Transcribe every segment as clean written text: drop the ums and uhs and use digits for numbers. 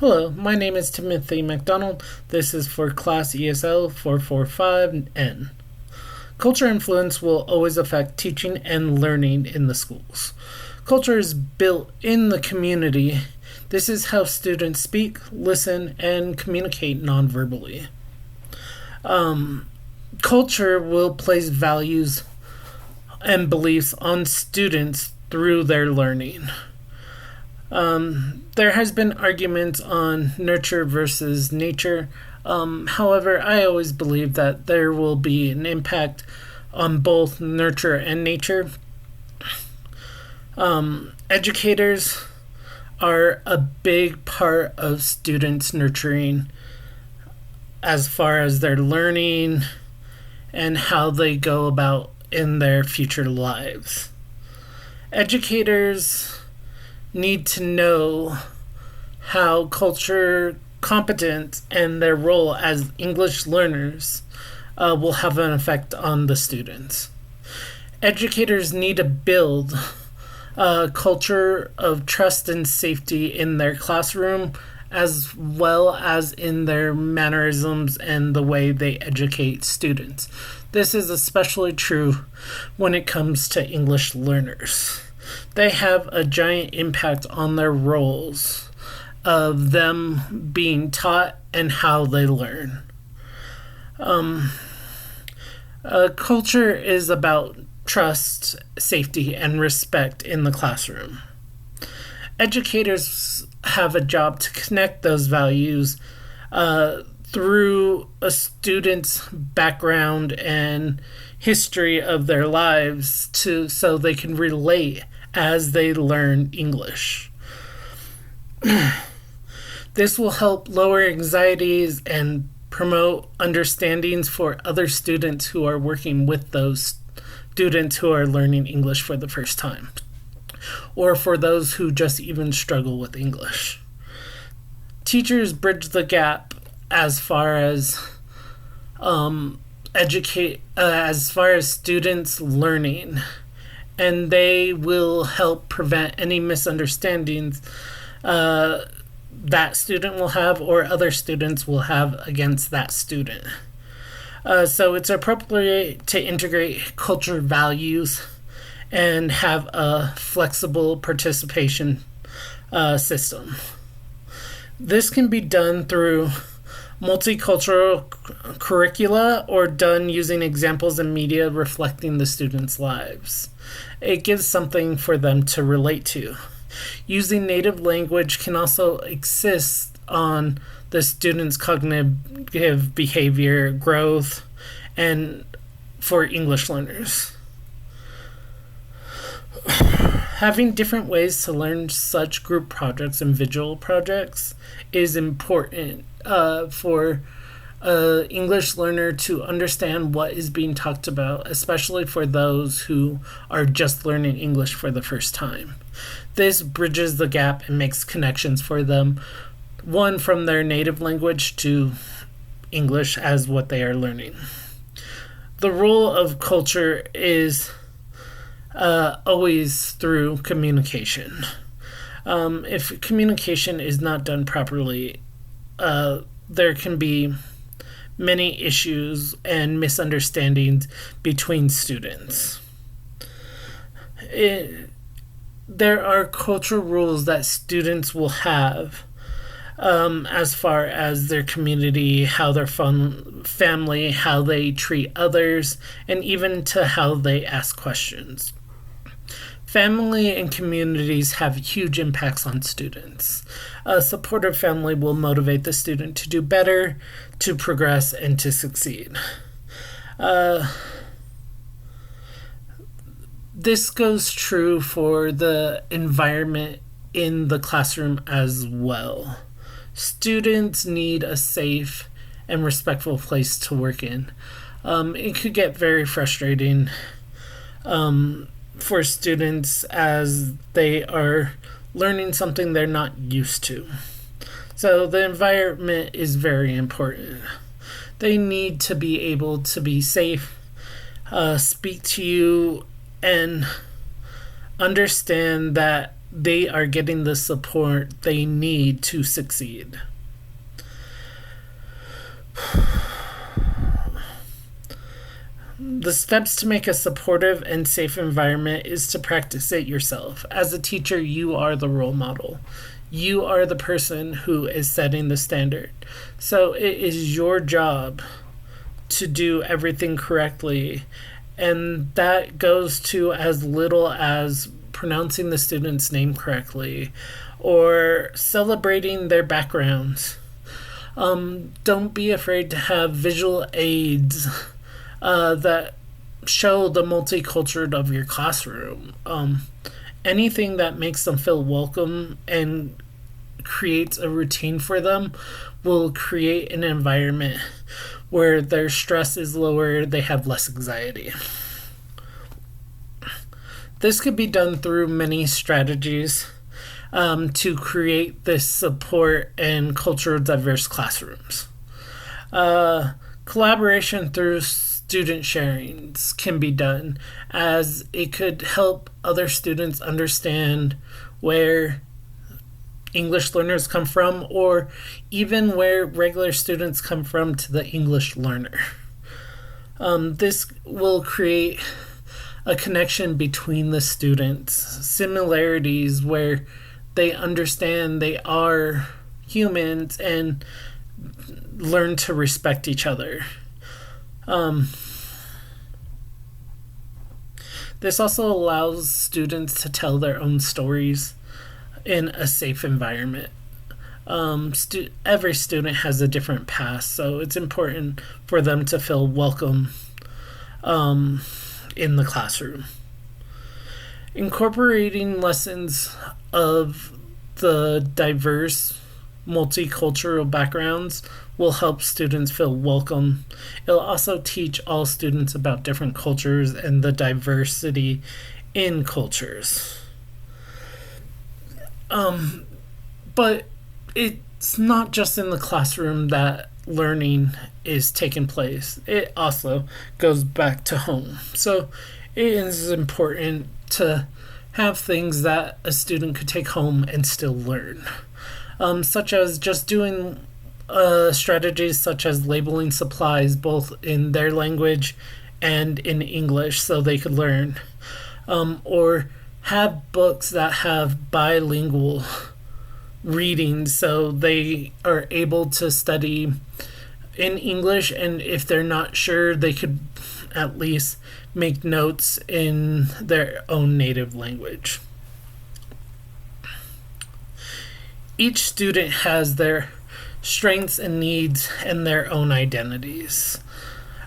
Hello, my name is Timothy Macdonald. This is for Class ESL 445N. Culture influence will always affect teaching and learning in the schools. Culture is built in the community. This is how students speak, listen, and communicate non-verbally. Culture will place values and beliefs on students through their learning. There has been arguments on nurture versus nature. However, I always believe that there will be an impact on both nurture and nature. Educators are a big part of students' nurturing as far as their learning and how they go about in their future lives. Educators need to know how culture competence and their role as English learners will have an effect on the students. Educators need to build a culture of trust and safety in their classroom, as well as in their mannerisms and the way they educate students. This is especially true when it comes to English learners. They have a giant impact on their roles of them being taught and how they learn. Culture is about trust, safety, and respect in the classroom. Educators have a job to connect those values through a student's background and history of their lives so they can relate as they learn English. This will help lower anxieties and promote understandings for other students who are working with those students who are learning English for the first time, or for those who just even struggle with English. Teachers bridge the gap as far as students learning, and they will help prevent any misunderstandings that student will have or other students will have against that student. So it's appropriate to integrate culture values and have a flexible participation system. This can be done through multicultural curricula or done using examples and media reflecting the students' lives. It gives something for them to relate to. Using native language can also assist on the students' cognitive behavior growth and for English learners. Having different ways to learn such group projects and visual projects is important for an English learner to understand what is being talked about, especially for those who are just learning English for the first time. This bridges the gap and makes connections for them, one from their native language to English as what they are learning. The role of culture is always through communication. If communication is not done properly, there can be many issues and misunderstandings between students. There are cultural rules that students will have as far as their community, how their family, how they treat others, and even to how they ask questions. Family and communities have huge impacts on students. A supportive family will motivate the student to do better, to progress, and to succeed. This goes true for the environment in the classroom as well. Students need a safe and respectful place to work in. It could get very frustrating for students as they are learning something they're not used to. So the environment is very important. They need to be able to be safe, speak to you, and understand that they are getting the support they need to succeed. The steps to make a supportive and safe environment is to practice it yourself. As a teacher, you are the role model. You are the person who is setting the standard. So it is your job to do everything correctly. And that goes to as little as pronouncing the student's name correctly or celebrating their backgrounds. Don't be afraid to have visual aids that show the multicultural of your classroom. Anything that makes them feel welcome and creates a routine for them will create an environment where their stress is lower, they have less anxiety. This could be done through many strategies to create this support and cultural diverse classrooms. Collaboration through student sharings can be done, as it could help other students understand where English learners come from, or even where regular students come from to the English learner. This will create a connection between the students, similarities where they understand they are humans and learn to respect each other. This also allows students to tell their own stories in a safe environment. Every student has a different past, so it's important for them to feel welcome in the classroom. Incorporating lessons of the diverse multicultural backgrounds will help students feel welcome. It'll also teach all students about different cultures and the diversity in cultures. But it's not just in the classroom that learning is taking place. It also goes back to home. So it is important to have things that a student could take home and still learn. Such as just doing strategies such as labeling supplies both in their language and in English so they could learn. Or have books that have bilingual readings so they are able to study in English, and if they're not sure, they could at least make notes in their own native language. Each student has their strengths and needs and their own identities.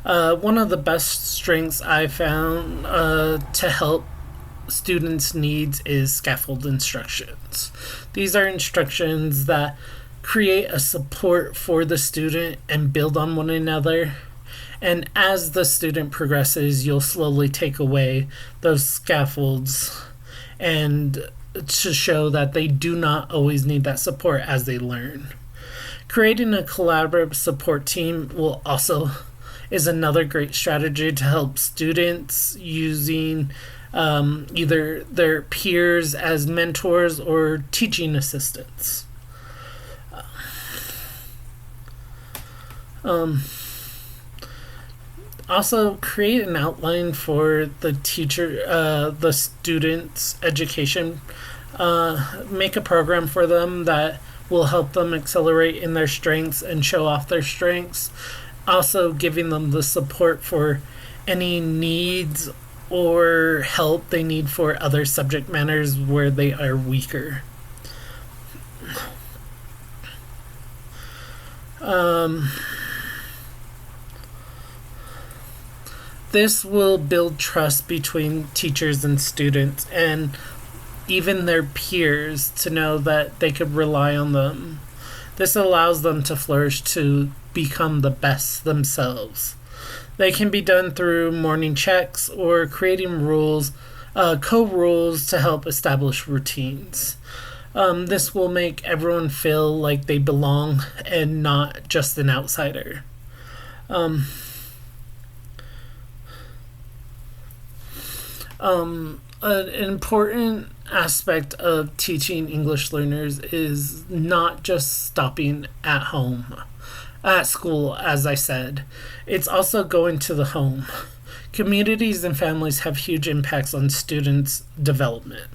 One of the best strengths I found to help students' needs is scaffold instructions. These are instructions that create a support for the student and build on one another. And as the student progresses, you'll slowly take away those scaffolds and to show that they do not always need that support as they learn. Creating a collaborative support team is another great strategy to help students using either their peers as mentors or teaching assistants. Also, create an outline for the student's education. Make a program for them that will help them accelerate in their strengths and show off their strengths. Also, giving them the support for any needs or help they need for other subject matters where they are weaker. This will build trust between teachers and students and even their peers to know that they could rely on them. This allows them to flourish to become the best themselves. They can be done through morning checks or creating rules, co-rules to help establish routines. This will make everyone feel like they belong and not just an outsider. an important aspect of teaching English learners is not just stopping at home, at school, as I said. It's also going to the home. Communities and families have huge impacts on students' development.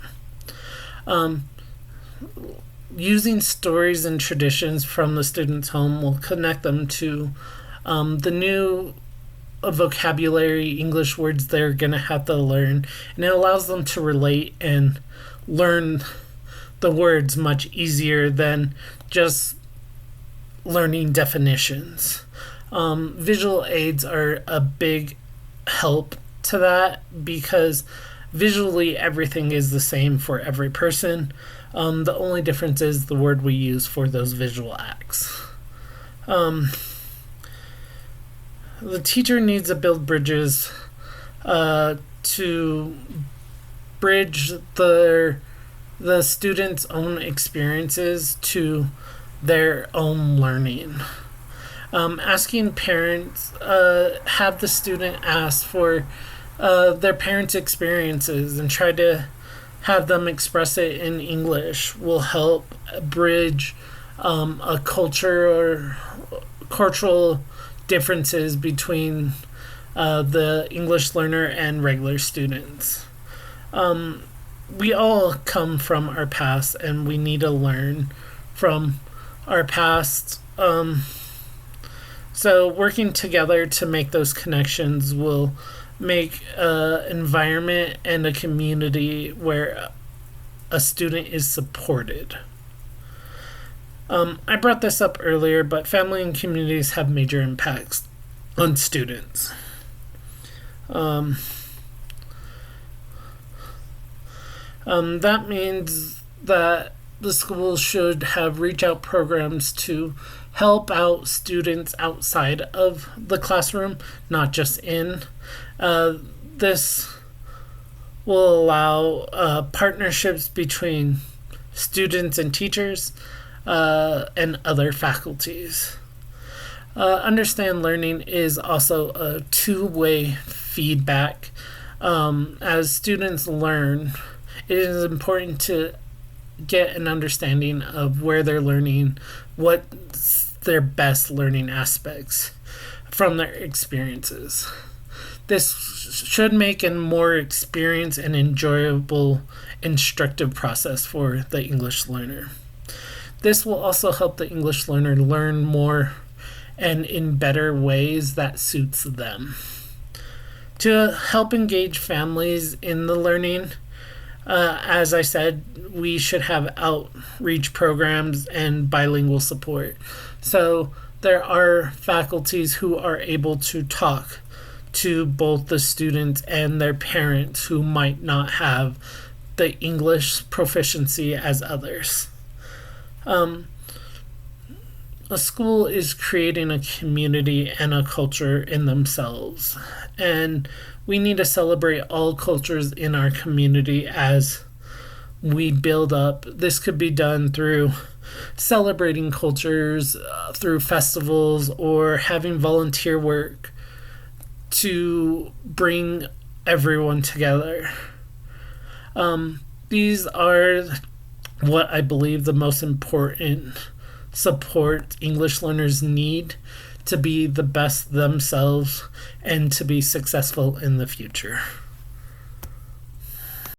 Using stories and traditions from the student's home will connect them to the new vocabulary, English words they're going to have to learn, and it allows them to relate and learn the words much easier than just learning definitions. Visual aids are a big help to that because visually everything is the same for every person. The only difference is the word we use for those visual acts. The teacher needs to build bridges to bridge the students' own experiences to their own learning. Asking parents, have the student ask for their parents' experiences and try to have them express it in English will help bridge a culture or cultural differences between the English learner and regular students. We all come from our past and we need to learn from our past. So working together to make those connections will make an environment and a community where a student is supported. I brought this up earlier, but family and communities have major impacts on students. That means that the schools should have reach out programs to help out students outside of the classroom, not just in. This will allow partnerships between students and teachers and other faculties. Understand learning is also a two-way feedback. As students learn, it is important to get an understanding of where they're learning, what's their best learning aspects from their experiences. This should make a more experienced and enjoyable instructive process for the English learner. This will also help the English learner learn more and in better ways that suits them. To help engage families in the learning, as I said, we should have outreach programs and bilingual support. So there are faculties who are able to talk to both the students and their parents who might not have the English proficiency as others. A school is creating a community and a culture in themselves, and we need to celebrate all cultures in our community as we build up. This could be done through celebrating cultures, through festivals, or having volunteer work to bring everyone together. These are what I believe the most important support English learners need to be the best themselves and to be successful in the future.